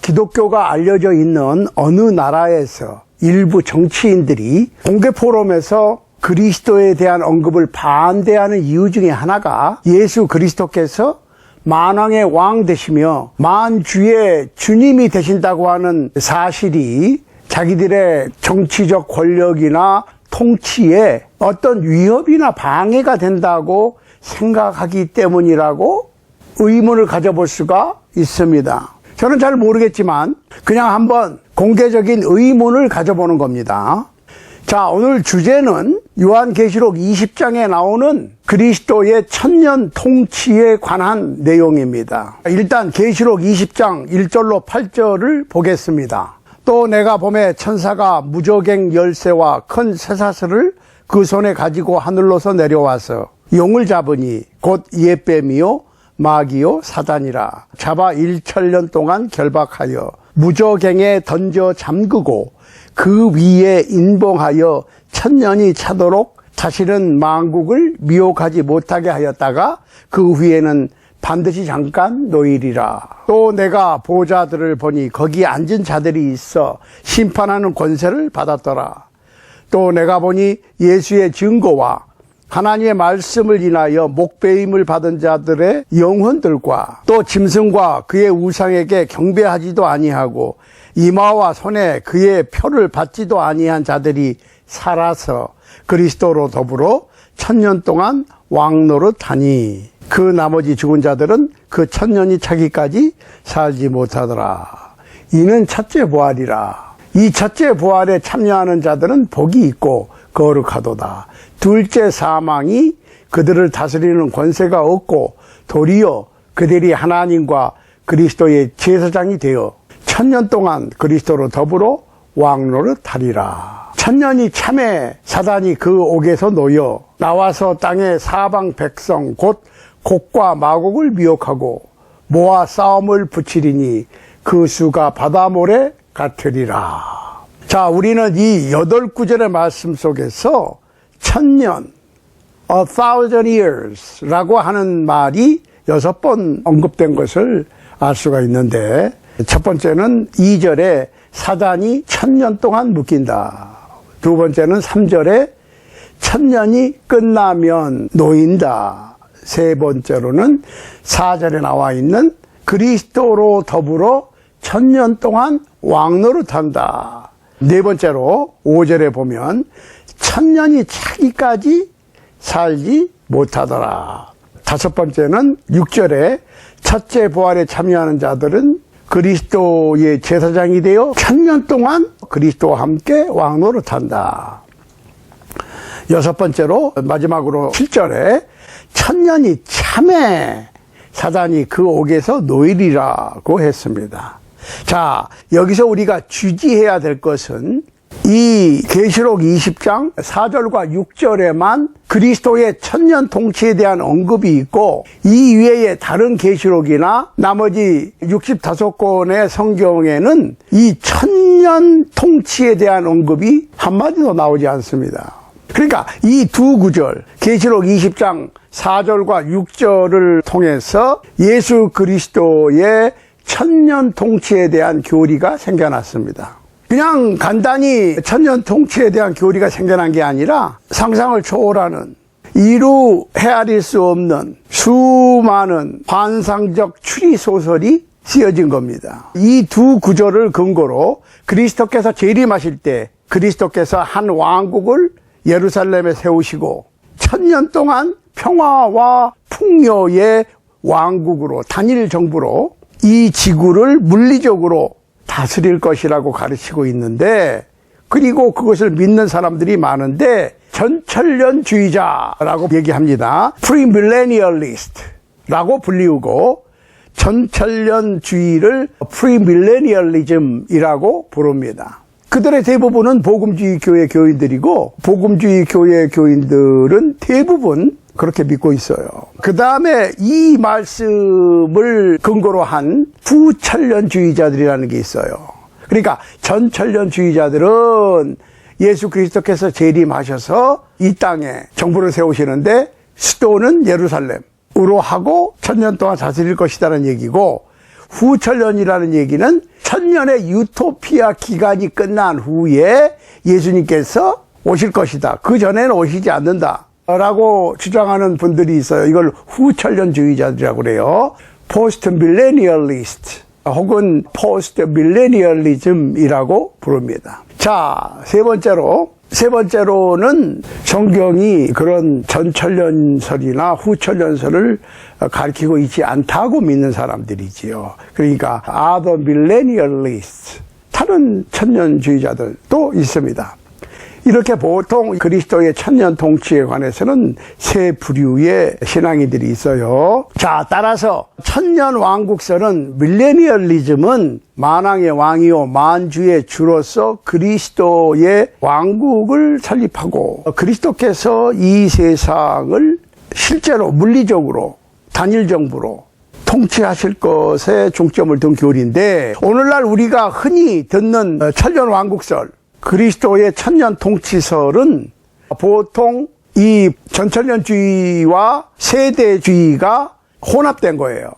기독교가 알려져 있는 어느 나라에서 일부 정치인들이 공개 포럼에서 그리스도에 대한 언급을 반대하는 이유 중에 하나가 예수 그리스도께서 만왕의 왕 되시며 만주의 주님이 되신다고 하는 사실이 자기들의 정치적 권력이나 통치에 어떤 위협이나 방해가 된다고 생각하기 때문이라고 의문을 가져볼 수가 있습니다. 저는 잘 모르겠지만 그냥 한번 공개적인 의문을 가져보는 겁니다. 자, 오늘 주제는 요한계시록 20장에 나오는 그리스도의 천년 통치에 관한 내용입니다. 일단 계시록 20장 1절로 8절을 보겠습니다. 또 내가 보매 천사가 무저갱 열쇠와 큰 쇠사슬을 그 손에 가지고 하늘로서 내려와서 용을 잡으니 곧 옛뱀이요 마귀요 사단이라 잡아 1천년 동안 결박하여 무저갱에 던져 잠그고 그 위에 인봉하여 천년이 차도록 자신은 만국을 미혹하지 못하게 하였다가 그 후에는 반드시 잠깐 놓이리라. 또 내가 보좌들을 보니 거기 앉은 자들이 있어 심판하는 권세를 받았더라. 또 내가 보니 예수의 증거와 하나님의 말씀을 인하여 목배임을 받은 자들의 영혼들과 또 짐승과 그의 우상에게 경배하지도 아니하고 이마와 손에 그의 표를 받지도 아니한 자들이 살아서 그리스도로 더불어 천년 동안 왕노릇하니 그 나머지 죽은 자들은 그 천년이 차기까지 살지 못하더라. 이는 첫째 부활이라. 이 첫째 부활에 참여하는 자들은 복이 있고 거룩하도다. 둘째 사망이 그들을 다스리는 권세가 없고 도리어 그들이 하나님과 그리스도의 제사장이 되어 천년 동안 그리스도로 더불어 왕노릇하리라. 천년이 참에 사단이 그 옥에서 놓여 나와서 땅의 사방 백성 곧 곡과 마곡을 미혹하고 모아 싸움을 붙이리니 그 수가 바다모래 같으리라. 자, 우리는 이 8구절의 말씀 속에서 천년, 1,000 years 라고 하는 말이 6번 언급된 것을 알 수가 있는데, 첫 번째는 2절에 사단이 천년 동안 묶인다. 두 번째는 3절에 천년이 끝나면 놓인다. 세 번째로는 4절에 나와 있는 그리스도로 더불어 천년 동안 왕노릇한다. 네 번째로 5절에 보면 천년이 차기까지 살지 못하더라. 다섯 번째는 6절에 첫째 부활에 참여하는 자들은 그리스도의 제사장이 되어 천년 동안 그리스도와 함께 왕노릇한다. 여섯 번째로 마지막으로 7절에 천년이 참에 사단이 그 옥에서 놓이리라고 했습니다. 자, 여기서 우리가 주지해야 될 것은 이 계시록 20장 4절과 6절에만 그리스도의 천년 통치에 대한 언급이 있고, 이 외에 다른 계시록이나 나머지 65권의 성경에는 이 천년 통치에 대한 언급이 한마디도 나오지 않습니다. 그러니까 이 두 구절, 계시록 20장 4절과 6절을 통해서 예수 그리스도의 천년 통치에 대한 교리가 생겨났습니다. 그냥 간단히 천년 통치에 대한 교리가 생겨난 게 아니라 상상을 초월하는, 이루 헤아릴 수 없는 수많은 환상적 추리소설이 쓰여진 겁니다. 이 두 구절을 근거로 그리스도께서 재림하실 때 그리스도께서 한 왕국을 예루살렘에 세우시고 천년 동안 평화와 풍요의 왕국으로, 단일 정부로 이 지구를 물리적으로 다스릴 것이라고 가르치고 있는데, 그리고 그것을 믿는 사람들이 많은데 전천년주의자라고 얘기합니다. 프리밀레니얼리스트라고 불리우고 전천년주의를 프리밀레니얼리즘이라고 부릅니다. 그들의 대부분은 복음주의 교회 교인들이고, 복음주의 교회 교인들은 대부분 그렇게 믿고 있어요. 그 다음에 이 말씀을 근거로 한 부천년주의자들이라는 게 있어요. 그러니까 전천년주의자들은 예수 그리스도께서 재림하셔서 이 땅에 정부를 세우시는데 수도는 예루살렘으로 하고 천년 동안 다스릴 것이다라는 얘기고, 후천년이라는 얘기는 천년의 유토피아 기간이 끝난 후에 예수님께서 오실 것이다. 그 전에는 오시지 않는다. 라고 주장하는 분들이 있어요. 이걸 후천년주의자들이라고 그래요. 포스트 밀레니얼리스트 혹은 포스트 밀레니얼리즘이라고 부릅니다. 자, 세 번째로는 성경이 그런 전천년설이나 후천년설을 가리키고 있지 않다고 믿는 사람들이지요. 그러니까 other millennialists, 다른 천년주의자들도 있습니다. 이렇게 보통 그리스도의 천년 통치에 관해서는 세 부류의 신앙인들이 있어요. 자, 따라서 천년 왕국설은 밀레니얼리즘은 만왕의 왕이요 만주의 주로서 그리스도의 왕국을 설립하고 그리스도께서 이 세상을 실제로 물리적으로 단일 정부로 통치하실 것에 중점을 둔 교리인데, 오늘날 우리가 흔히 듣는 천년 왕국설, 그리스도의 천년 통치설은 보통 이 전천년주의와 세대주의가 혼합된 거예요.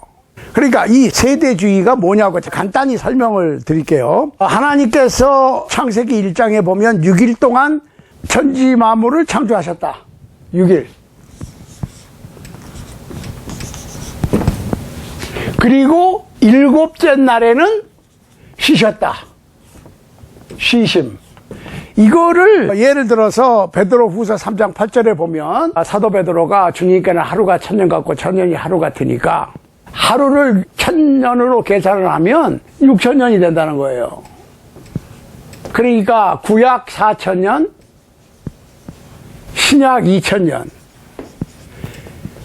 그러니까 이 세대주의가 뭐냐고 간단히 설명을 드릴게요. 하나님께서 창세기 1장에 보면 6일 동안 천지 만물을 창조하셨다. 6일. 그리고 일곱째 날에는 쉬셨다. 쉬심. 이거를 예를 들어서 베드로후서 3장 8절에 보면 사도 베드로가 주님께는 하루가 천년 같고 천년이 하루 같으니까 하루를 천년으로 계산을 하면 6천년이 된다는 거예요. 그러니까 구약 4천년, 신약 2천년.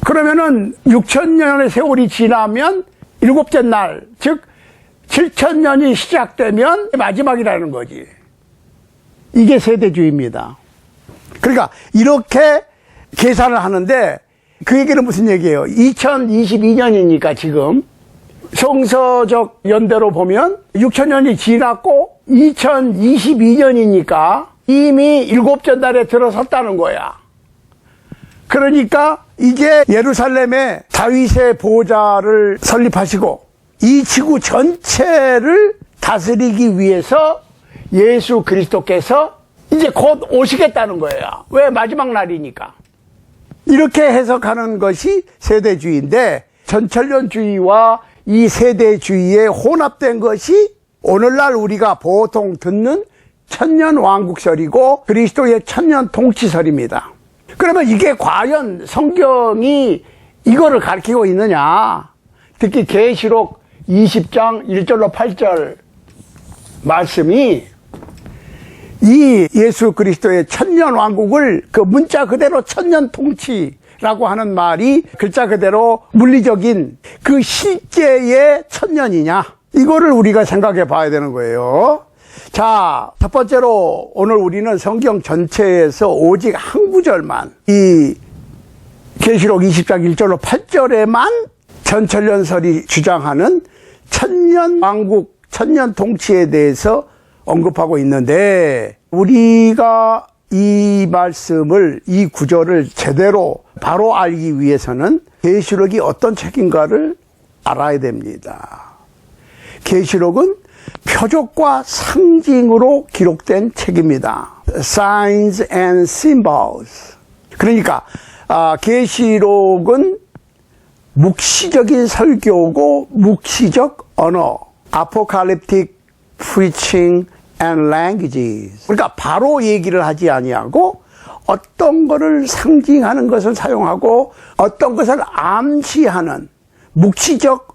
그러면은 6천년의 세월이 지나면 일곱째 날, 즉 7천년이 시작되면 마지막이라는 거지. 이게 세대주의입니다. 그러니까 이렇게 계산을 하는데, 그 얘기는 무슨 얘기예요? 2022년이니까 지금 성서적 연대로 보면 6천년이 지났고 2022년이니까 이미 일곱째 달에 들어섰다는 거야. 그러니까 이제 예루살렘에 다윗의 보좌를 설립하시고 이 지구 전체를 다스리기 위해서 예수 그리스도께서 이제 곧 오시겠다는 거예요. 왜? 마지막 날이니까. 이렇게 해석하는 것이 세대주의인데, 전천년주의와 이 세대주의에 혼합된 것이 오늘날 우리가 보통 듣는 천년왕국설이고 그리스도의 천년 통치설입니다. 그러면 이게 과연 성경이 이거를 가르치고 있느냐? 특히 계시록 20장 1절로 8절 말씀이 이 예수 그리스도의 천년 왕국을 그 문자 그대로 천년 통치라고 하는 말이 글자 그대로 물리적인 그 실제의 천년이냐, 이거를 우리가 생각해 봐야 되는 거예요. 자, 첫 번째로 오늘 우리는 성경 전체에서 오직 한 구절만, 이 계시록 20장 1절로 8절에만 전천년설이 주장하는 천년 왕국, 천년 통치에 대해서 언급하고 있는데, 우리가 이 말씀을, 이 구절을 제대로 바로 알기 위해서는 계시록이 어떤 책인가를 알아야 됩니다. 계시록은 표적과 상징으로 기록된 책입니다. Signs and Symbols. 그러니까 계시록은 묵시적인 설교고 묵시적 언어, Apocalyptic Preaching and Languages. 그러니까 바로 얘기를 하지 아니하고 어떤 것을 상징하는 것을 사용하고 어떤 것을 암시하는 묵시적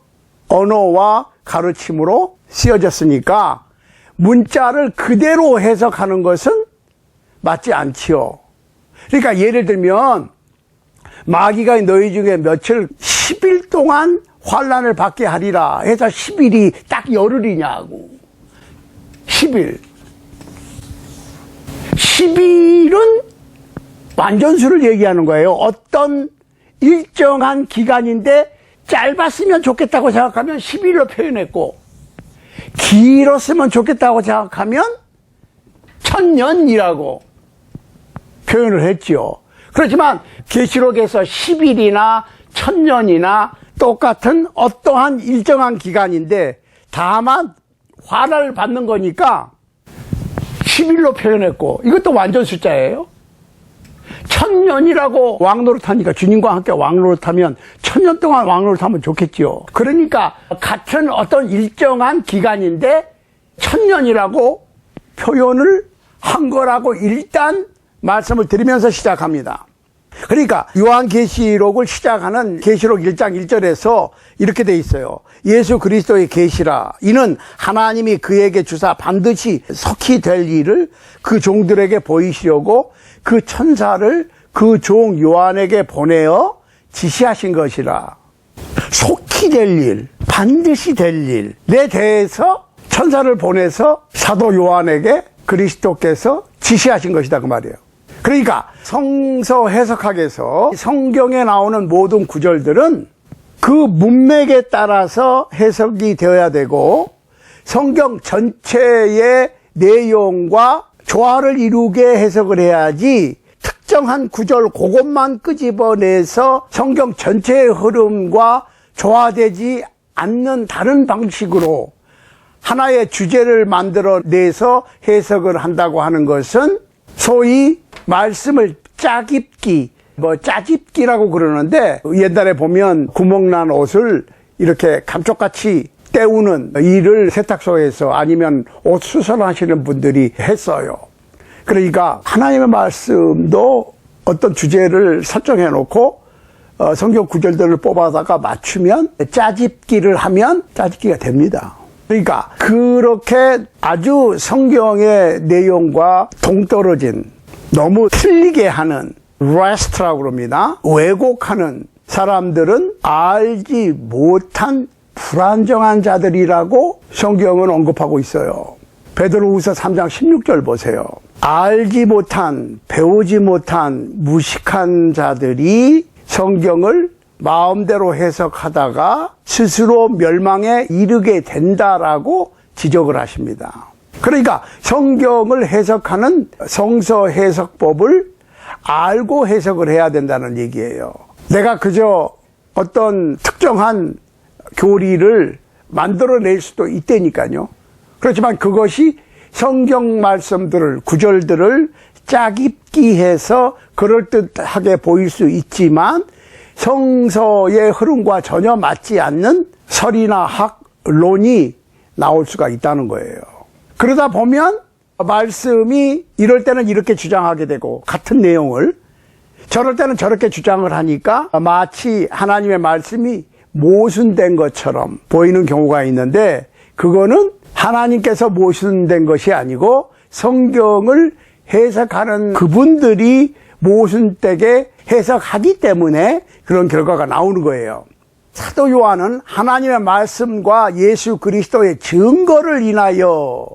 언어와 가르침으로 쓰여졌으니까 문자를 그대로 해석하는 것은 맞지 않지요. 그러니까 예를 들면 마귀가 너희 중에 며칠 10일 동안 환난을 받게 하리라 해서 10일이 딱 열흘이냐고. 10일. 10일은 완전수를 얘기하는 거예요. 어떤 일정한 기간인데 짧았으면 좋겠다고 생각하면 10일로 표현했고, 길었으면 좋겠다고 생각하면 1000년이라고 표현을 했죠. 그렇지만 계시록에서 10일이나 1000년이나 똑같은 어떠한 일정한 기간인데 다만 환난을 받는 거니까 10일로 표현했고, 이것도 완전 숫자예요. 1000년이라고 왕노릇하니까, 주님과 함께 왕노릇하면 1000년 동안 왕노릇하면 좋겠지요. 그러니까 같은 어떤 일정한 기간인데 1000년이라고 표현을 한 거라고 일단 말씀을 드리면서 시작합니다. 그러니까 요한계시록을 시작하는 계시록 1장 1절에서 이렇게 돼 있어요. 예수 그리스도의 계시라. 이는 하나님이 그에게 주사 반드시 석히 될 일을 그 종들에게 보이시려고 그 천사를 그 종 요한에게 보내어 지시하신 것이라. 속히 될 일, 반드시 될 일에 대해서 천사를 보내서 사도 요한에게 그리스도께서 지시하신 것이다, 그 말이에요. 그러니까 성서 해석학에서 성경에 나오는 모든 구절들은 그 문맥에 따라서 해석이 되어야 되고, 성경 전체의 내용과 조화를 이루게 해석을 해야지, 특정한 구절 그것만 끄집어내서 성경 전체의 흐름과 조화되지 않는 다른 방식으로 하나의 주제를 만들어내서 해석을 한다고 하는 것은 소위 말씀을 짜깁기, 짜집기라고 그러는데, 옛날에 보면 구멍난 옷을 이렇게 감쪽같이 때우는 일을 세탁소에서 아니면 옷 수선하시는 분들이 했어요. 그러니까 하나님의 말씀도 어떤 주제를 설정해 놓고 성경 구절들을 뽑아다가 맞추면, 짜집기를 하면 짜집기가 됩니다. 그러니까 그렇게 아주 성경의 내용과 동떨어진, 너무 틀리게 하는 레스트라고 그럽니다. 왜곡하는 사람들은 알지 못한 불안정한 자들이라고 성경은 언급하고 있어요. 베드로후서 3장 16절 보세요. 알지 못한, 배우지 못한 무식한 자들이 성경을 마음대로 해석하다가 스스로 멸망에 이르게 된다라고 지적을 하십니다. 그러니까 성경을 해석하는 성서 해석법을 알고 해석을 해야 된다는 얘기예요. 내가 그저 어떤 특정한 교리를 만들어낼 수도 있다니까요. 그렇지만 그것이 성경 말씀들을, 구절들을 짜깁기 해서 그럴듯하게 보일 수 있지만 성서의 흐름과 전혀 맞지 않는 설이나 학론이 나올 수가 있다는 거예요. 그러다 보면 말씀이 이럴 때는 이렇게 주장하게 되고, 같은 내용을 저럴 때는 저렇게 주장을 하니까 마치 하나님의 말씀이 모순된 것처럼 보이는 경우가 있는데, 그거는 하나님께서 모순된 것이 아니고 성경을 해석하는 그분들이 모순되게 해석하기 때문에 그런 결과가 나오는 거예요. 사도 요한은 하나님의 말씀과 예수 그리스도의 증거를 인하여,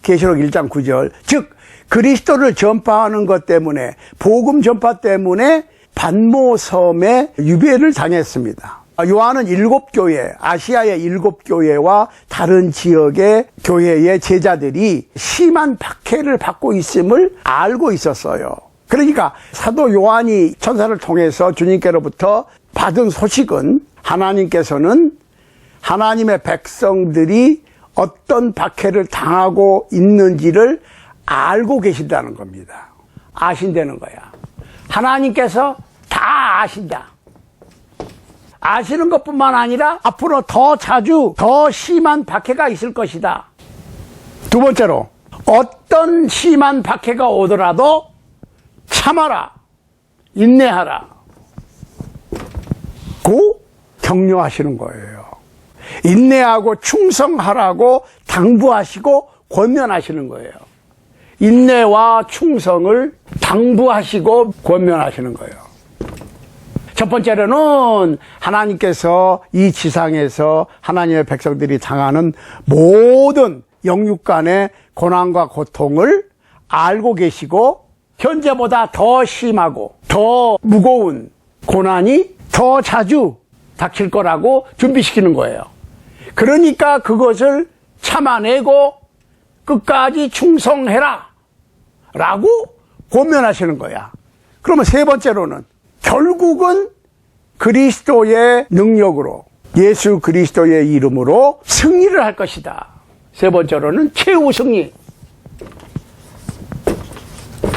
계시록 1장 9절, 즉 그리스도를 전파하는 것 때문에, 복음 전파 때문에 반모섬에 유배를 당했습니다. 요한은 7교회, 아시아의 7교회와 다른 지역의 교회의 제자들이 심한 박해를 받고 있음을 알고 있었어요. 그러니까 사도 요한이 천사를 통해서 주님께로부터 받은 소식은, 하나님께서는 하나님의 백성들이 어떤 박해를 당하고 있는지를 알고 계신다는 겁니다. 아신다는 거야. 하나님께서 다 아신다. 아시는 것뿐만 아니라 앞으로 더 자주, 더 심한 박해가 있을 것이다. 두 번째로, 어떤 심한 박해가 오더라도 참아라, 인내하라 고 격려하시는 거예요. 인내하고 충성하라고 당부하시고 권면하시는 거예요. 인내와 충성을 당부하시고 권면하시는 거예요. 첫 번째로는 하나님께서 이 지상에서 하나님의 백성들이 당하는 모든 영육 간의 고난과 고통을 알고 계시고, 현재보다 더 심하고 더 무거운 고난이 더 자주 닥칠 거라고 준비시키는 거예요. 그러니까 그것을 참아내고 끝까지 충성해라 라고 권면하시는 거야. 그러면 세 번째로는 결국은 그리스도의 능력으로 예수 그리스도의 이름으로 승리를 할 것이다. 세 번째로는 최후 승리.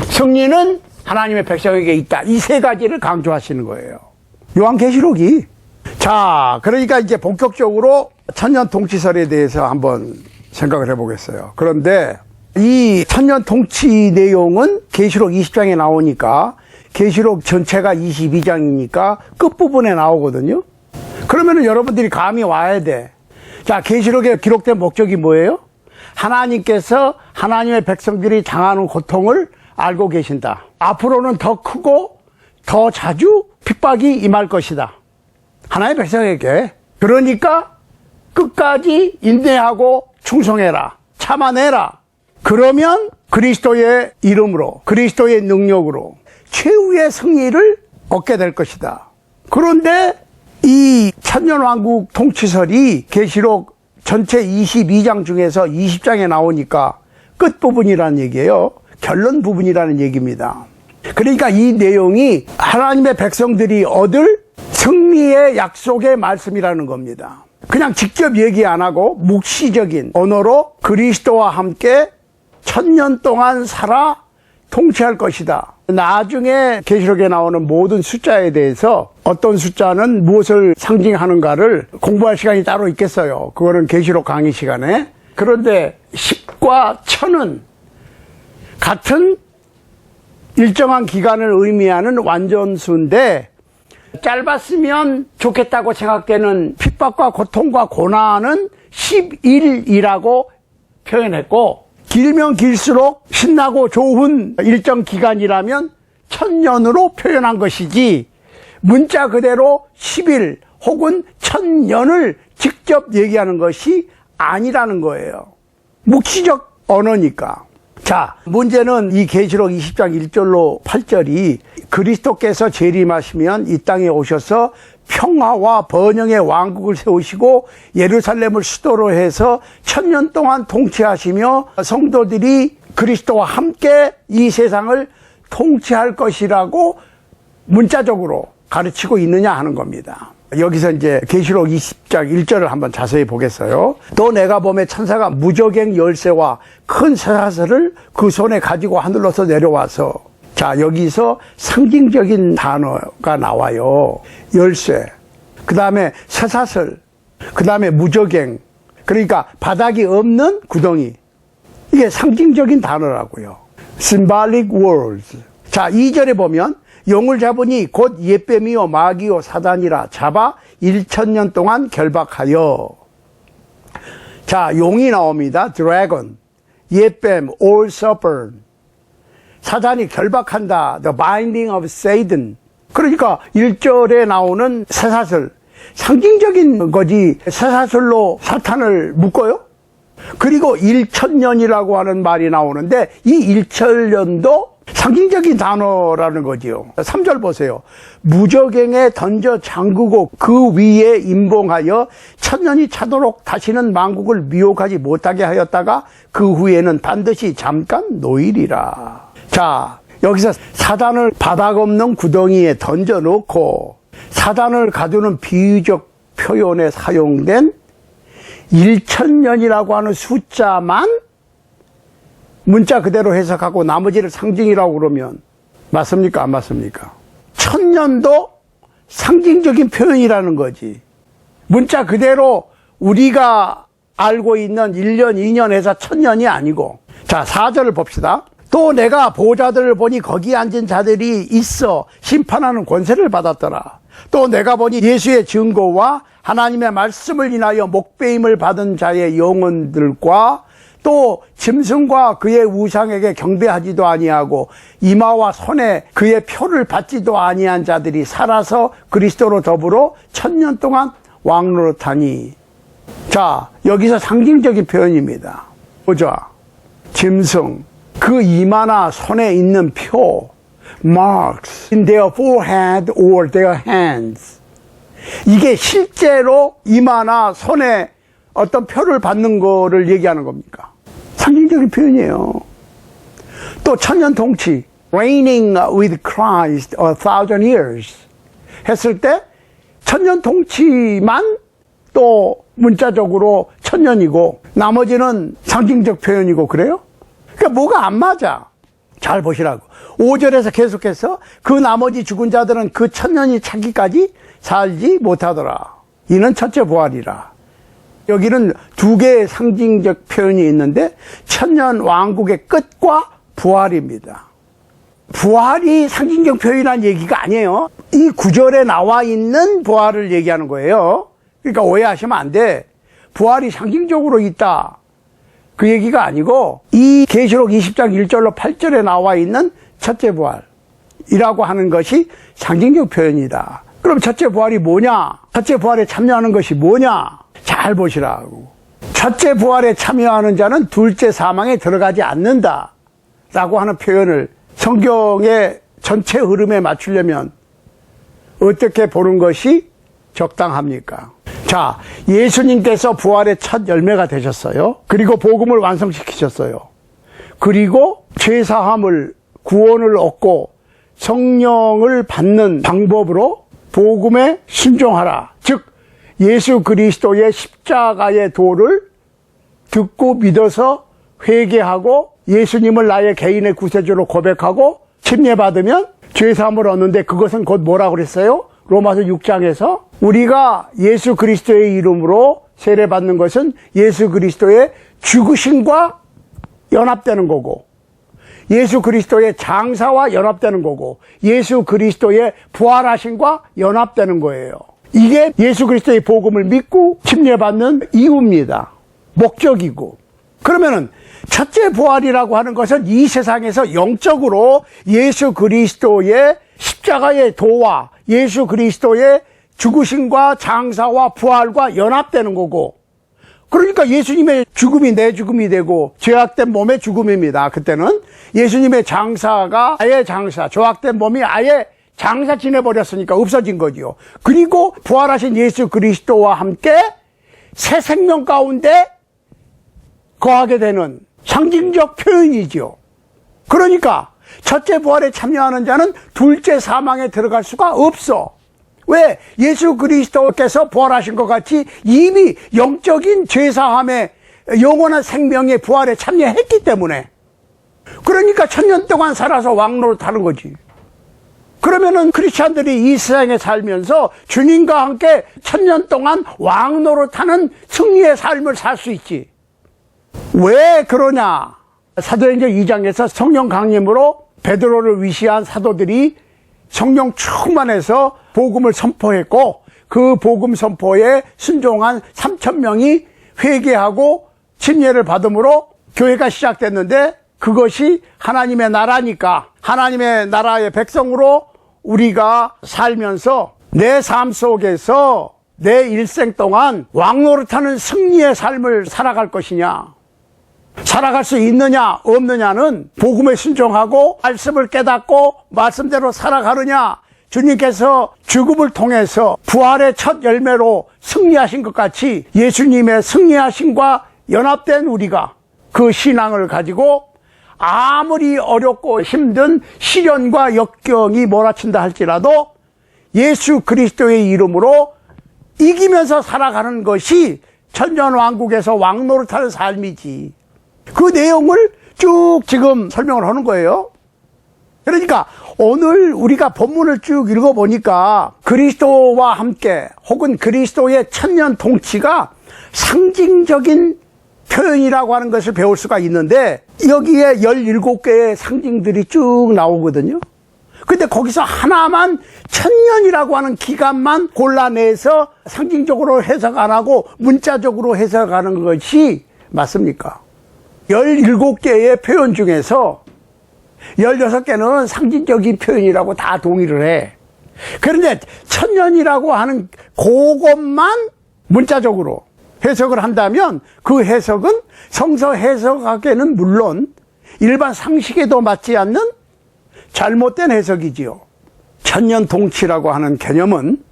승리는 하나님의 백성에게 있다. 이 세 가지를 강조하시는 거예요. 요한계시록이. 자, 그러니까 이제 본격적으로 천년 통치설에 대해서 한번 생각을 해보겠어요. 그런데 이 천년 통치 내용은 계시록 20장에 나오니까 계시록 전체가 22장이니까 끝부분에 나오거든요. 그러면은 여러분들이 감이 와야 돼. 자, 계시록에 기록된 목적이 뭐예요? 하나님께서 하나님의 백성들이 당하는 고통을 알고 계신다. 앞으로는 더 크고 더 자주 핍박이 임할 것이다. 하나님의 백성에게. 그러니까 끝까지 인내하고 충성해라. 참아내라. 그러면 그리스도의 이름으로, 그리스도의 능력으로 최후의 승리를 얻게 될 것이다. 그런데 이 천년왕국 통치설이 계시록 전체 22장 중에서 20장에 나오니까 끝부분이라는 얘기예요. 결론 부분이라는 얘기입니다. 그러니까 이 내용이 하나님의 백성들이 얻을 승리의 약속의 말씀이라는 겁니다. 그냥 직접 얘기 안 하고 묵시적인 언어로 그리스도와 함께 1000년 동안 살아 통치할 것이다. 나중에 계시록에 나오는 모든 숫자에 대해서 어떤 숫자는 무엇을 상징하는가를 공부할 시간이 따로 있겠어요. 그거는 계시록 강의 시간에. 그런데 10과 1000은 같은 일정한 기간을 의미하는 완전수인데 짧았으면 좋겠다고 생각되는 핍박과 고통과 고난은 10일이라고 표현했고 길면 길수록 신나고 좋은 일정 기간이라면 1000년으로 표현한 것이지 문자 그대로 10일 혹은 1000년을 직접 얘기하는 것이 아니라는 거예요. 묵시적 언어니까. 자, 문제는 이 계시록 20장 1절로 8절이 그리스도께서 재림하시면 이 땅에 오셔서 평화와 번영의 왕국을 세우시고 예루살렘을 수도로 해서 1000년 동안 통치하시며 성도들이 그리스도와 함께 이 세상을 통치할 것이라고 문자적으로 가르치고 있느냐 하는 겁니다. 여기서 이제 계시록 20장 1절을 한번 자세히 보겠어요. 또 내가 보매 천사가 무저갱 열쇠와 큰 쇠사슬을 그 손에 가지고 하늘로서 내려와서 자, 여기서 상징적인 단어가 나와요. 열쇠, 그 다음에 쇠사슬, 그 다음에 무저갱, 그러니까 바닥이 없는 구덩이. 이게 상징적인 단어라고요. symbolic words. 자, 2절에 보면 용을 잡으니 곧 옛뱀이요 마귀요 사단이라 잡아 1000년 동안 결박하여. 자, 용이 나옵니다. dragon, 옛뱀, old serpent. 사단이 결박한다. The binding of Satan. 그러니까 1절에 나오는 쇠사슬. 상징적인 거지. 쇠사슬로 사탄을 묶어요? 그리고 1000년이라고 하는 말이 나오는데 이 1000년도 상징적인 단어라는 거지요. 3절 보세요. 무저갱에 던져 잠그고 그 위에 임봉하여 1000년이 차도록 다시는 만국을 미혹하지 못하게 하였다가 그 후에는 반드시 잠깐 노일이라. 자, 여기서 사단을 바닥 없는 구덩이에 던져 놓고 사단을 가두는 비유적 표현에 사용된 1000년이라고 하는 숫자만 문자 그대로 해석하고 나머지를 상징이라고 그러면 맞습니까? 안 맞습니까? 1000년도 상징적인 표현이라는 거지. 문자 그대로 우리가 알고 있는 1년, 2년 해서 1000년이 아니고. 자, 4절을 봅시다. 또 내가 보좌들을 보니 거기 앉은 자들이 있어 심판하는 권세를 받았더라. 또 내가 보니 예수의 증거와 하나님의 말씀을 인하여 목배임을 받은 자의 영혼들과 또 짐승과 그의 우상에게 경배하지도 아니하고 이마와 손에 그의 표를 받지도 아니한 자들이 살아서 그리스도로 더불어 1000년 동안 왕노릇하니. 자, 여기서 상징적인 표현입니다. 보자. 짐승, 그 이마나 손에 있는 표, marks in their forehead or their hands. 이게 실제로 이마나 손에 어떤 표를 받는 거를 얘기하는 겁니까? 상징적인 표현이에요. 또 천년 통치, reigning with Christ 1000 years 했을 때 천년 통치만 또 문자적으로 천년이고 나머지는 상징적 표현이고 그래요? 그러니까 뭐가 안 맞아. 잘 보시라고. 5절에서 계속해서 그 나머지 죽은 자들은 그 천년이 차기까지 살지 못하더라. 이는 첫째 부활이라. 여기는 두 개의 상징적 표현이 있는데 천년 왕국의 끝과 부활입니다. 부활이 상징적 표현이라는 얘기가 아니에요. 이 구절에 나와 있는 부활을 얘기하는 거예요. 그러니까 오해하시면 안 돼. 부활이 상징적으로 있다. 그 얘기가 아니고 이 계시록 20장 1절로 8절에 나와 있는 첫째 부활이라고 하는 것이 상징적 표현이다. 그럼 첫째 부활이 뭐냐? 첫째 부활에 참여하는 것이 뭐냐? 잘 보시라고. 첫째 부활에 참여하는 자는 둘째 사망에 들어가지 않는다 라고 하는 표현을 성경의 전체 흐름에 맞추려면 어떻게 보는 것이 적당합니까? 자, 예수님께서 부활의 첫 열매가 되셨어요. 그리고 복음을 완성시키셨어요. 그리고 죄사함을, 구원을 얻고 성령을 받는 방법으로 복음에 순종하라. 즉 예수 그리스도의 십자가의 도를 듣고 믿어서 회개하고 예수님을 나의 개인의 구세주로 고백하고 침례받으면 죄사함을 얻는데 그것은 곧 뭐라고 그랬어요? 로마서 6장에서 우리가 예수 그리스도의 이름으로 세례받는 것은 예수 그리스도의 죽으심과 연합되는 거고 예수 그리스도의 장사와 연합되는 거고 예수 그리스도의 부활하심과 연합되는 거예요. 이게 예수 그리스도의 복음을 믿고 침례받는 이유입니다. 목적이고. 그러면은 첫째 부활이라고 하는 것은 이 세상에서 영적으로 예수 그리스도의 십자가의 도와 예수 그리스도의 죽으심과 장사와 부활과 연합되는 거고, 그러니까 예수님의 죽음이 내 죽음이 되고 죄악된 몸의 죽음입니다. 그때는 예수님의 장사가 아예 장사, 조악된 몸이 아예 장사 지내버렸으니까 없어진 거지요. 그리고 부활하신 예수 그리스도와 함께 새 생명 가운데 거하게 되는 상징적 표현이지요. 그러니까 첫째 부활에 참여하는 자는 둘째 사망에 들어갈 수가 없어. 왜? 예수 그리스도께서 부활하신 것 같이 이미 영적인 죄사함의 영원한 생명의 부활에 참여했기 때문에. 그러니까 천년 동안 살아서 왕노릇하는 거지. 그러면은 크리스찬들이 이 세상에 살면서 주님과 함께 천년 동안 왕노릇하는 승리의 삶을 살 수 있지. 왜 그러냐? 사도행전 2장에서 성령 강림으로 베드로를 위시한 사도들이 성령 충만해서 복음을 선포했고 그 복음 선포에 순종한 3,000명이 회개하고 침례를 받음으로 교회가 시작됐는데 그것이 하나님의 나라니까 하나님의 나라의 백성으로 우리가 살면서 내 삶 속에서 내 일생 동안 왕노릇하는 승리의 삶을 살아갈 것이냐, 살아갈 수 있느냐 없느냐는 복음에 순종하고 말씀을 깨닫고 말씀대로 살아가느냐, 주님께서 죽음을 통해서 부활의 첫 열매로 승리하신 것 같이 예수님의 승리하심과 연합된 우리가 그 신앙을 가지고 아무리 어렵고 힘든 시련과 역경이 몰아친다 할지라도 예수 그리스도의 이름으로 이기면서 살아가는 것이 천년왕국에서 왕노릇하는 삶이지. 그 내용을 쭉 지금 설명을 하는 거예요. 그러니까 오늘 우리가 본문을 쭉 읽어보니까 그리스도와 함께 혹은 그리스도의 천년 통치가 상징적인 표현이라고 하는 것을 배울 수가 있는데 여기에 17개의 상징들이 쭉 나오거든요. 근데 거기서 하나만 천년이라고 하는 기간만 골라내서 상징적으로 해석 안 하고 문자적으로 해석하는 것이 맞습니까? 17개의 표현 중에서 16개는 상징적인 표현이라고 다 동의를 해. 그런데 천년이라고 하는 그것만 문자적으로 해석을 한다면 그 해석은 성서 해석학에는 물론 일반 상식에도 맞지 않는 잘못된 해석이지요. 천년 통치라고 하는 개념은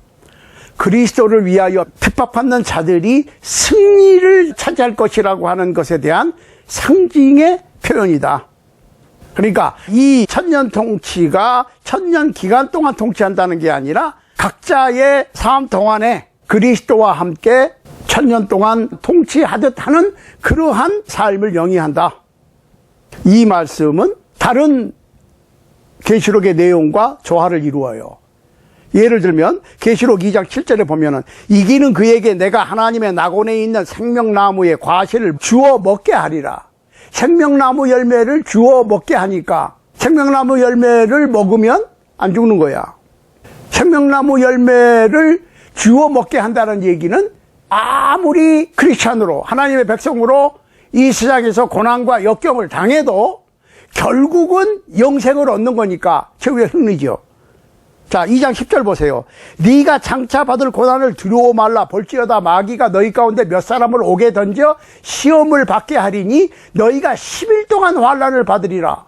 그리스도를 위하여 핍박받는 자들이 승리를 차지할 것이라고 하는 것에 대한 상징의 표현이다. 그러니까 이 천년 통치가 천년 기간 동안 통치한다는 게 아니라 각자의 삶 동안에 그리스도와 함께 1000년 동안 통치하듯 하는 그러한 삶을 영위한다. 이 말씀은 다른 계시록의 내용과 조화를 이루어요. 예를 들면 계시록 2장 7절에 보면은 이기는 그에게 내가 하나님의 낙원에 있는 생명나무의 과실을 주워 먹게 하리라. 생명나무 열매를 주워 먹게 하니까 생명나무 열매를 먹으면 안 죽는 거야. 생명나무 열매를 주워 먹게 한다는 얘기는 아무리 크리스찬으로 하나님의 백성으로 이 세상에서 고난과 역경을 당해도 결국은 영생을 얻는 거니까 최후의 승리죠. 자, 2장 10절 보세요. 네가 장차 받을 고난을 두려워 말라. 볼지어다 마귀가 너희 가운데 몇 사람을 옥에 던져 시험을 받게 하리니 너희가 10일 동안 환난을 받으리라.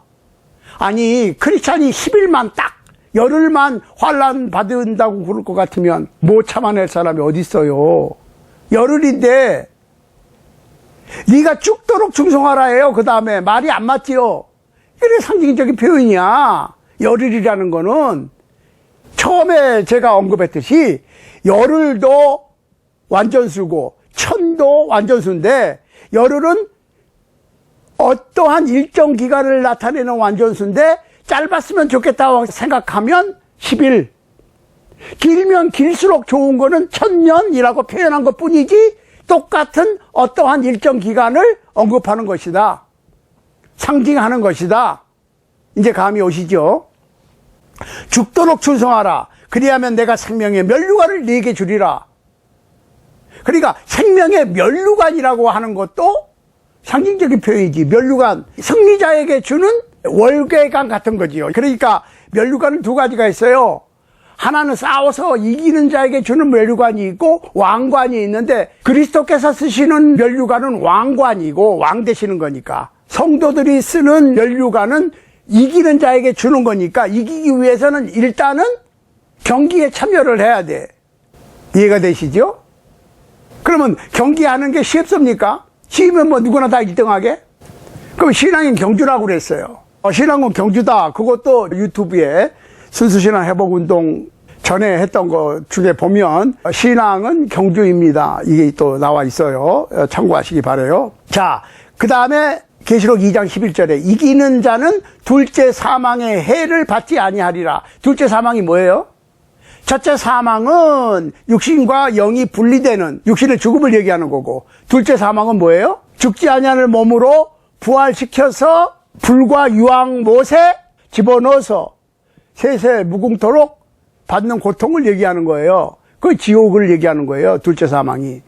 아니 크리스찬이 10일만 딱 열흘만 환난 받는다고 그럴 것 같으면 못 참아낼 사람이 어디 있어요. 열흘인데 네가 죽도록 충성하라 해요. 그 다음에 말이 안 맞지요. 이게 상징적인 표현이야. 열흘이라는 거는 처음에 제가 언급했듯이 열흘도 완전수고 천도 완전수인데 열흘은 어떠한 일정 기간을 나타내는 완전수인데 짧았으면 좋겠다고 생각하면 10일, 길면 길수록 좋은 거는 1000년이라고 표현한 것 뿐이지 똑같은 어떠한 일정 기간을 언급하는 것이다. 상징하는 것이다. 이제 감이 오시죠? 죽도록 충성하라. 그리하면 내가 생명의 면류관을 네게 주리라. 그러니까 생명의 면류관이라고 하는 것도 상징적인 표현이지. 면류관, 승리자에게 주는 월계관 같은 거지요. 그러니까 면류관은 두 가지가 있어요. 하나는 싸워서 이기는 자에게 주는 면류관이 있고 왕관이 있는데 그리스도께서 쓰시는 면류관은 왕관이고 왕 되시는 거니까 성도들이 쓰는 면류관은 이기는 자에게 주는 거니까 이기기 위해서는 일단은 경기에 참여를 해야 돼. 이해가 되시죠? 그러면 경기하는 게 쉽습니까? 쉬우면 뭐 누구나 다 1등하게? 그럼 신앙인 경주라고 그랬어요. 신앙은 경주다. 그것도 유튜브에 순수신앙 회복운동 전에 했던 것 중에 보면 신앙은 경주입니다. 이게 또 나와 있어요. 참고하시기 바라요. 자, 그 다음에 계시록 2장 11절에 이기는 자는 둘째 사망의 해를 받지 아니하리라. 둘째 사망이 뭐예요? 첫째 사망은 육신과 영이 분리되는 육신의 죽음을 얘기하는 거고 둘째 사망은 뭐예요? 죽지 아니하는 몸으로 부활시켜서 불과 유황 못에 집어넣어서 세세 무궁토록 받는 고통을 얘기하는 거예요. 그 지옥을 얘기하는 거예요. 둘째 사망이.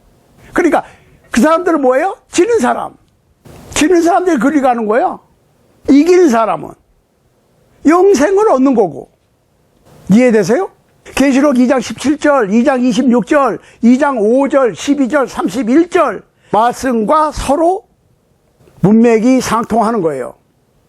그러니까 그 사람들은 뭐예요? 지는 사람. 지는 사람들이 그리 가는 거야. 이기는 사람은 영생을 얻는 거고. 이해되세요? 계시록 2장 17절, 2장 26절, 2장 5절, 12절, 31절 말씀과 서로 문맥이 상통하는 거예요.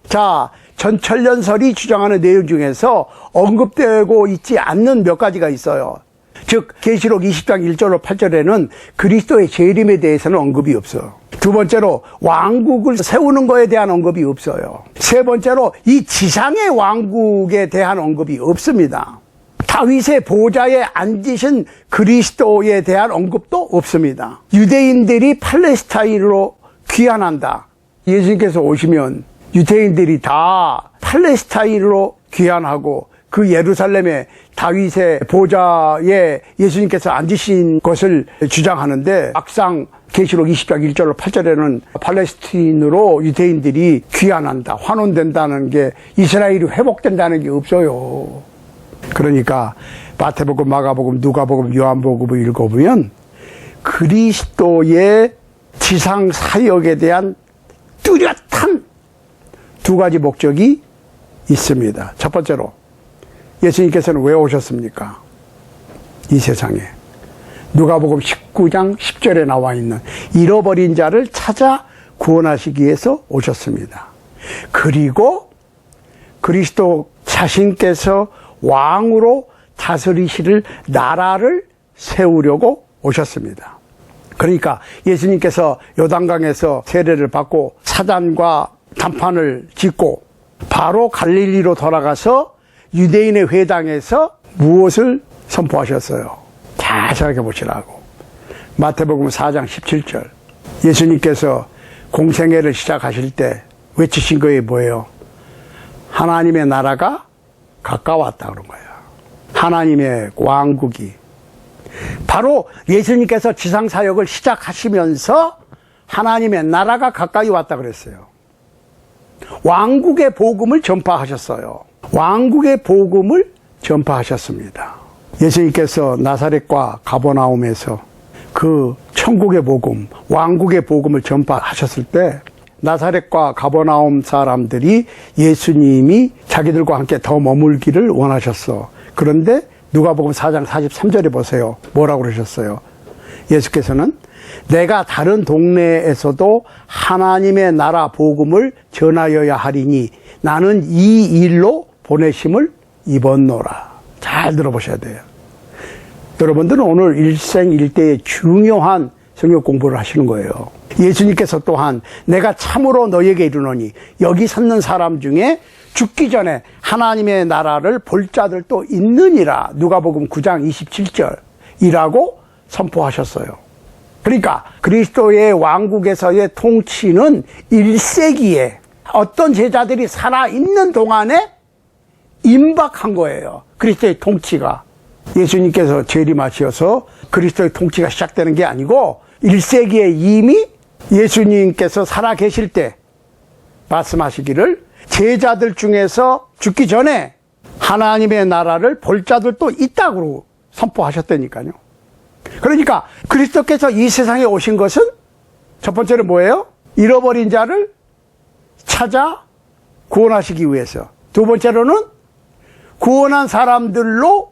자, 전천년설이 주장하는 내용 중에서 언급되고 있지 않는 몇 가지가 있어요. 즉 계시록 20장 1절로 8절에는 그리스도의 재림에 대해서는 언급이 없어요. 두 번째로 왕국을 세우는 것에 대한 언급이 없어요. 세 번째로 이 지상의 왕국에 대한 언급이 없습니다. 다윗의 보좌에 앉으신 그리스도에 대한 언급도 없습니다. 유대인들이 팔레스타인으로 귀환한다. 예수님께서 오시면 유대인들이 다 팔레스타인으로 귀환하고 그 예루살렘에 다윗의 보좌에 예수님께서 앉으신 것을 주장하는데 막상 계시록 20장 1절로 8절에는 팔레스타인으로 유대인들이 귀환한다, 환원된다는 게 이스라엘이 회복된다는 게 없어요. 그러니까 마태복음, 마가복음, 누가복음, 요한복음을 읽어보면 그리스도의 지상 사역에 대한 뚜렷한 두 가지 목적이 있습니다. 첫 번째로 예수님께서는 왜 오셨습니까? 이 세상에. 누가복음 19장 10절에 나와 있는 잃어버린 자를 찾아 구원하시기 위해서 오셨습니다. 그리고 그리스도 자신께서 왕으로 다스리실 나라를 세우려고 오셨습니다. 그러니까 예수님께서 요단강에서 세례를 받고 사단과 단판을 짓고 바로 갈릴리로 돌아가서 유대인의 회당에서 무엇을 선포하셨어요. 잘 생각해 보시라고. 마태복음 4장 17절. 예수님께서 공생애를 시작하실 때 외치신 거에 뭐예요? 하나님의 나라가 가까웠다 그런 거예요. 하나님의 왕국이. 바로 예수님께서 지상사역을 시작하시면서 하나님의 나라가 가까이 왔다 그랬어요. 왕국의 복음을 전파하셨어요. 왕국의 복음을 전파하셨습니다. 예수님께서 나사렛과 가버나움에서 그 천국의 복음, 왕국의 복음을 전파하셨을 때 나사렛과 가버나움 사람들이 예수님이 자기들과 함께 더 머물기를 원하셨어. 그런데 누가복음 4장 43절에 보세요. 뭐라고 그러셨어요? 예수께서는 내가 다른 동네에서도 하나님의 나라 복음을 전하여야 하리니 나는 이 일로 보내심을 입었노라. 잘 들어보셔야 돼요. 여러분들은 오늘 일생일대의 중요한 성경 공부를 하시는 거예요. 예수님께서 또한 내가 참으로 너에게 이르노니 여기 섰는 사람 중에 죽기 전에 하나님의 나라를 볼 자들도 있느니라. 누가복음 9장 27절이라고 선포하셨어요. 그러니까 그리스도의 왕국에서의 통치는 1세기에 어떤 제자들이 살아있는 동안에 임박한 거예요. 그리스도의 통치가. 예수님께서 재림하셔서 그리스도의 통치가 시작되는 게 아니고 1세기에 이미 예수님께서 살아계실 때 말씀하시기를 제자들 중에서 죽기 전에 하나님의 나라를 볼 자들도 있다고 선포하셨다니까요. 그러니까 그리스도께서 이 세상에 오신 것은 첫 번째는 뭐예요? 잃어버린 자를 찾아 구원하시기 위해서. 두 번째로는 구원한 사람들로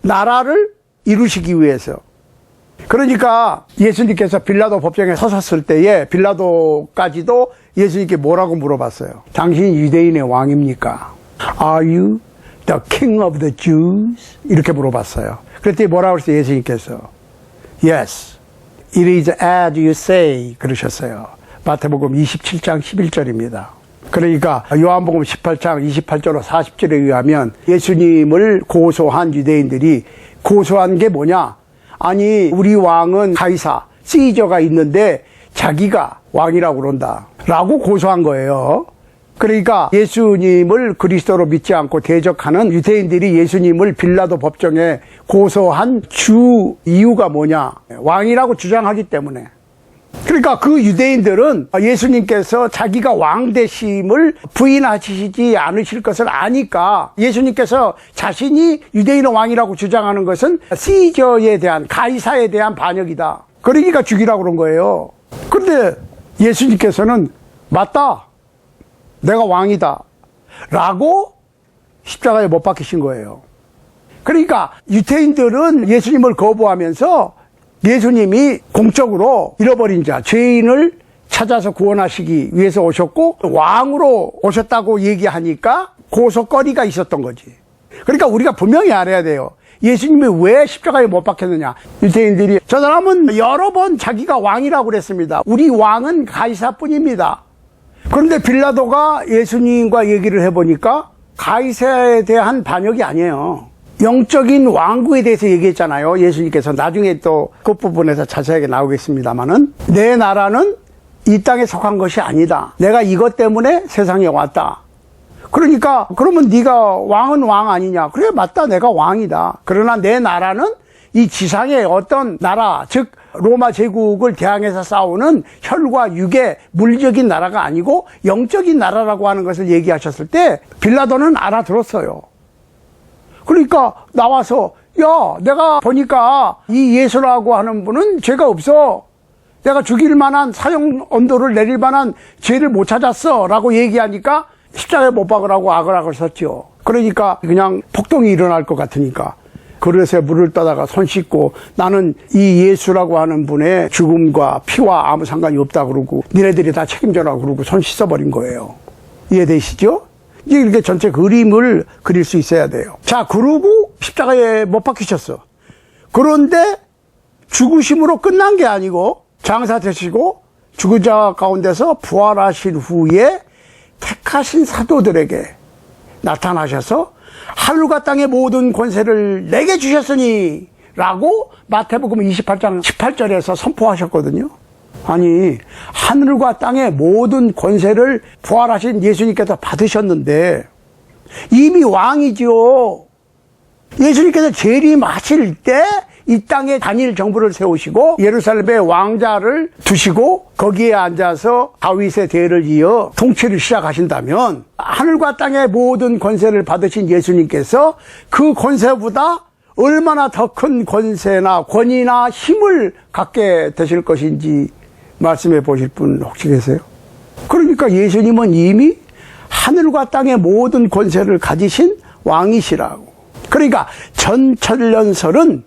나라를 이루시기 위해서. 그러니까 예수님께서 빌라도 법정에 서셨을 때에 빌라도까지도 예수님께 뭐라고 물어봤어요? 당신이 유대인의 왕입니까? Are you the king of the Jews? 이렇게 물어봤어요. 그랬더니 뭐라고 했어요? 예수님께서 Yes, it is as you say 그러셨어요. 마태복음 27장 11절입니다. 그러니까 요한복음 18장 28절로 40절에 의하면 예수님을 고소한 유대인들이 고소한 게 뭐냐? 아니 우리 왕은 가이사, 시저가 있는데 자기가 왕이라고 그런다 라고 고소한 거예요. 그러니까 예수님을 그리스도로 믿지 않고 대적하는 유대인들이 예수님을 빌라도 법정에 고소한 주 이유가 뭐냐? 왕이라고 주장하기 때문에. 그러니까 그 유대인들은 예수님께서 자기가 왕 되심을 부인하시지 않으실 것을 아니까 예수님께서 자신이 유대인의 왕이라고 주장하는 것은 시저에 대한, 가이사에 대한 반역이다. 그러니까 죽이라고 그런 거예요. 그런데 예수님께서는 맞다. 내가 왕이다. 라고 십자가에 못 박히신 거예요. 그러니까 유대인들은 예수님을 거부하면서 예수님이 공적으로 잃어버린 자, 죄인을 찾아서 구원하시기 위해서 오셨고 왕으로 오셨다고 얘기하니까 고소거리가 있었던 거지. 그러니까 우리가 분명히 알아야 돼요. 예수님이 왜 십자가에 못 박혔느냐. 유대인들이 저 사람은 여러 번 자기가 왕이라고 그랬습니다. 우리 왕은 가이사뿐입니다. 그런데 빌라도가 예수님과 얘기를 해보니까 가이사에 대한 반역이 아니에요. 영적인 왕국에 대해서 얘기했잖아요. 예수님께서 나중에 또 끝부분에서 자세하게 나오겠습니다만은 내 나라는 이 땅에 속한 것이 아니다. 내가 이것 때문에 세상에 왔다. 그러니까 그러면 네가 왕은 왕 아니냐. 그래 맞다. 내가 왕이다. 그러나 내 나라는 이 지상의 어떤 나라, 즉 로마 제국을 대항해서 싸우는 혈과 육의 물적인 나라가 아니고 영적인 나라라고 하는 것을 얘기하셨을 때 빌라도는 알아들었어요. 그러니까 나와서 야 내가 보니까 이 예수라고 하는 분은 죄가 없어. 내가 죽일 만한 사형 언도를 내릴 만한 죄를 못 찾았어 라고 얘기하니까 십자가에 못 박으라고 악을 썼죠. 그러니까 그냥 폭동이 일어날 것 같으니까 그릇에 물을 떠다가 손 씻고 나는 이 예수라고 하는 분의 죽음과 피와 아무 상관이 없다 그러고 니네들이 다 책임져라 그러고 손 씻어버린 거예요. 이해되시죠? 이렇게 전체 그림을 그릴 수 있어야 돼요. 자, 그러고 십자가에 못 박히셨어. 그런데 죽으심으로 끝난 게 아니고 장사 되시고 죽은 자 가운데서 부활하신 후에 택하신 사도들에게 나타나셔서 하늘과 땅의 모든 권세를 내게 주셨으니 라고 마태복음 28장 18절에서 선포하셨거든요. 아니, 하늘과 땅의 모든 권세를 부활하신 예수님께서 받으셨는데 이미 왕이죠. 예수님께서 재림하실 때 이 땅에 단일 정부를 세우시고 예루살렘에 왕자를 두시고 거기에 앉아서 다윗의 대를 이어 통치를 시작하신다면 하늘과 땅의 모든 권세를 받으신 예수님께서 그 권세보다 얼마나 더 큰 권세나 권위나 힘을 갖게 되실 것인지 말씀해 보실 분 혹시 계세요? 그러니까 예수님은 이미 하늘과 땅의 모든 권세를 가지신 왕이시라고. 그러니까 전천년설은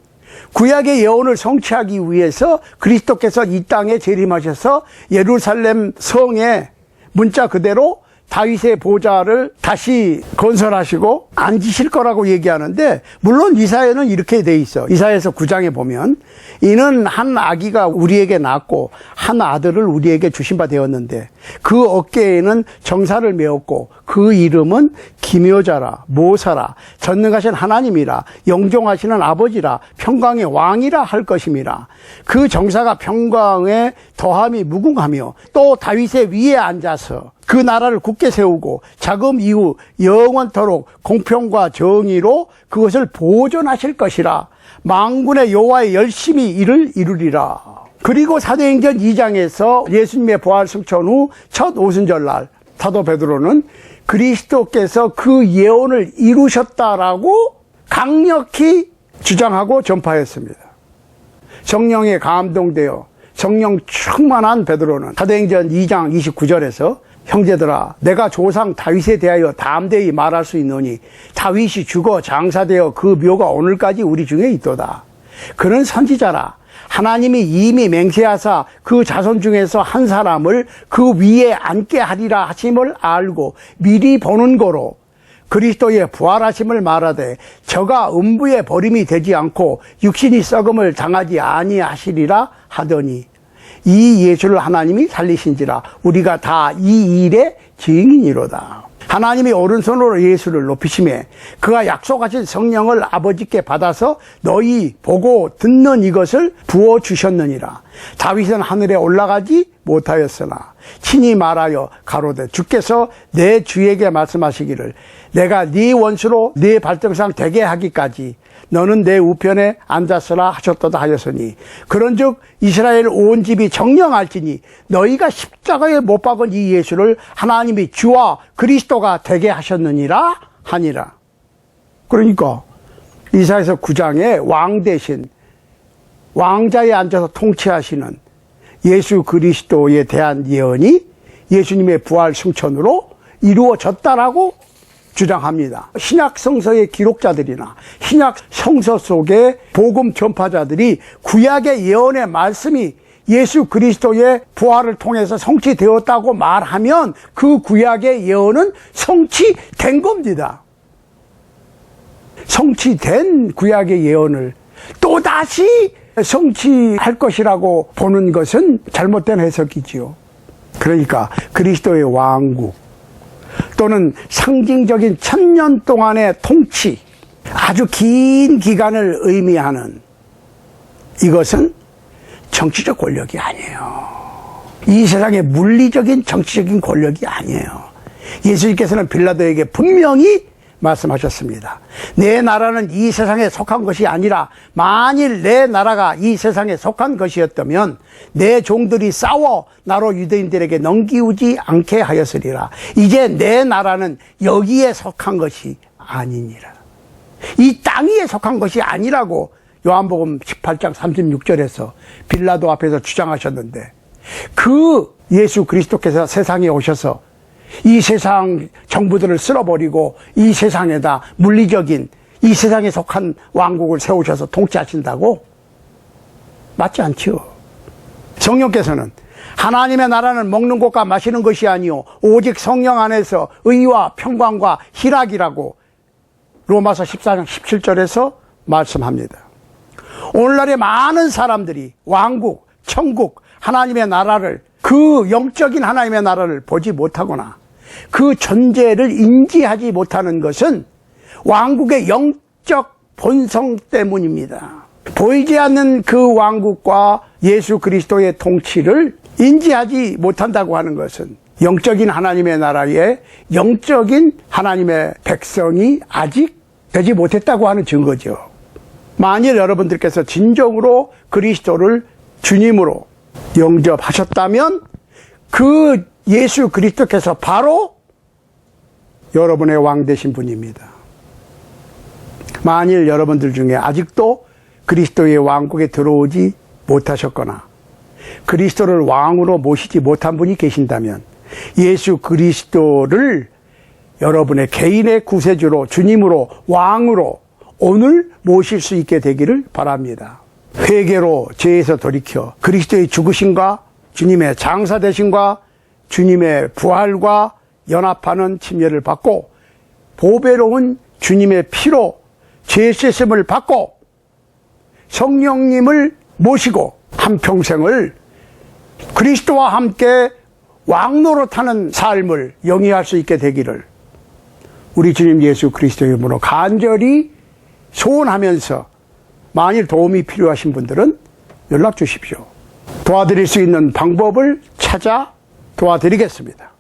구약의 예언을 성취하기 위해서 그리스도께서 이 땅에 재림하셔서 예루살렘 성에 문자 그대로 다윗의 보좌를 다시 건설하시고 앉으실 거라고 얘기하는데, 물론 이사야는 이렇게 돼 있어. 이사야서 9장에 보면 이는 한 아기가 우리에게 낳았고 한 아들을 우리에게 주신 바 되었는데 그 어깨에는 정사를 메었고 그 이름은 기묘자라 모사라 전능하신 하나님이라 영종하시는 아버지라 평강의 왕이라 할 것임이라. 그 정사가 평강에 더함이 무궁하며 또 다윗의 위에 앉아서 그 나라를 굳게 세우고 자금 이후 영원토록 공평과 정의로 그것을 보존하실 것이라. 만군의 여호와의 열심히 이를 이루리라. 그리고 사도행전 2장에서 예수님의 부활 승천 후 첫 오순절날 사도 베드로는 그리스도께서 그 예언을 이루셨다라고 강력히 주장하고 전파했습니다. 성령에 감동되어 성령 충만한 베드로는 사도행전 2장 29절에서 형제들아, 내가 조상 다윗에 대하여 담대히 말할 수 있노니 다윗이 죽어 장사되어 그 묘가 오늘까지 우리 중에 있도다. 그는 선지자라. 하나님이 이미 맹세하사 그 자손 중에서 한 사람을 그 위에 앉게 하리라 하심을 알고 미리 보는 거로 그리스도의 부활하심을 말하되 저가 음부에 버림이 되지 않고 육신이 썩음을 당하지 아니하시리라 하더니 이 예수를 하나님이 살리신지라 우리가 다 이 일의 증인이로다. 하나님이 오른손으로 예수를 높이심에 그가 약속하신 성령을 아버지께 받아서 너희 보고 듣는 이것을 부어주셨느니라. 다윗은 하늘에 올라가지 못하였으나 친히 말하여 가로되 주께서 내 주에게 말씀하시기를 내가 네 원수로 네 발등상 되게 하기까지 너는 내 우편에 앉았으라 하셨도다 하였으니 그런즉 이스라엘 온 집이 정령할지니 너희가 십자가에 못 박은 이 예수를 하나님이 주와 그리스도가 되게 하셨느니라 하니라. 그러니까 이사야서 9장에 왕 대신 왕자에 앉아서 통치하시는 예수 그리스도에 대한 예언이 예수님의 부활 승천으로 이루어졌다라고 주장합니다. 신약 성서의 기록자들이나 신약 성서 속의 복음 전파자들이 구약의 예언의 말씀이 예수 그리스도의 부활을 통해서 성취되었다고 말하면 그 구약의 예언은 성취된 겁니다. 성취된 구약의 예언을 또다시 성취할 것이라고 보는 것은 잘못된 해석이지요. 그러니까 그리스도의 왕국 또는 상징적인 1000년 동안의 통치, 아주 긴 기간을 의미하는 이것은 정치적 권력이 아니에요. 이 세상의 물리적인 정치적인 권력이 아니에요. 예수님께서는 빌라도에게 분명히 말씀하셨습니다. 내 나라는 이 세상에 속한 것이 아니라 만일 내 나라가 이 세상에 속한 것이었다면 내 종들이 싸워 나로 유대인들에게 넘기우지 않게 하였으리라. 이제 내 나라는 여기에 속한 것이 아니니라. 이 땅 위에 속한 것이 아니라고 요한복음 18장 36절에서 빌라도 앞에서 주장하셨는데, 그 예수 그리스도께서 세상에 오셔서 이 세상 정부들을 쓸어버리고 이 세상에다 물리적인 이 세상에 속한 왕국을 세우셔서 통치하신다고? 맞지 않죠. 성령께서는 하나님의 나라는 먹는 것과 마시는 것이 아니요 오직 성령 안에서 의와 평강과 희락이라고 로마서 14장 17절에서 말씀합니다. 오늘날의 많은 사람들이 왕국, 천국, 하나님의 나라를, 그 영적인 하나님의 나라를 보지 못하거나 그 존재를 인지하지 못하는 것은 왕국의 영적 본성 때문입니다. 보이지 않는 그 왕국과 예수 그리스도의 통치를 인지하지 못한다고 하는 것은 영적인 하나님의 나라에 영적인 하나님의 백성이 아직 되지 못했다고 하는 증거죠. 만일 여러분들께서 진정으로 그리스도를 주님으로 영접하셨다면 그 예수 그리스도께서 바로 여러분의 왕 되신 분입니다. 만일 여러분들 중에 아직도 그리스도의 왕국에 들어오지 못하셨거나 그리스도를 왕으로 모시지 못한 분이 계신다면 예수 그리스도를 여러분의 개인의 구세주로 주님으로 왕으로 오늘 모실 수 있게 되기를 바랍니다. 회개로 죄에서 돌이켜 그리스도의 죽으심과 주님의 장사되심과 주님의 부활과 연합하는 침례를 받고 보배로운 주님의 피로 죄 씻음을 받고 성령님을 모시고 한평생을 그리스도와 함께 왕노릇하는 삶을 영위할 수 있게 되기를 우리 주님 예수 그리스도의 이름으로 간절히 소원하면서 만일 도움이 필요하신 분들은 연락 주십시오. 도와드릴 수 있는 방법을 찾아 도와드리겠습니다.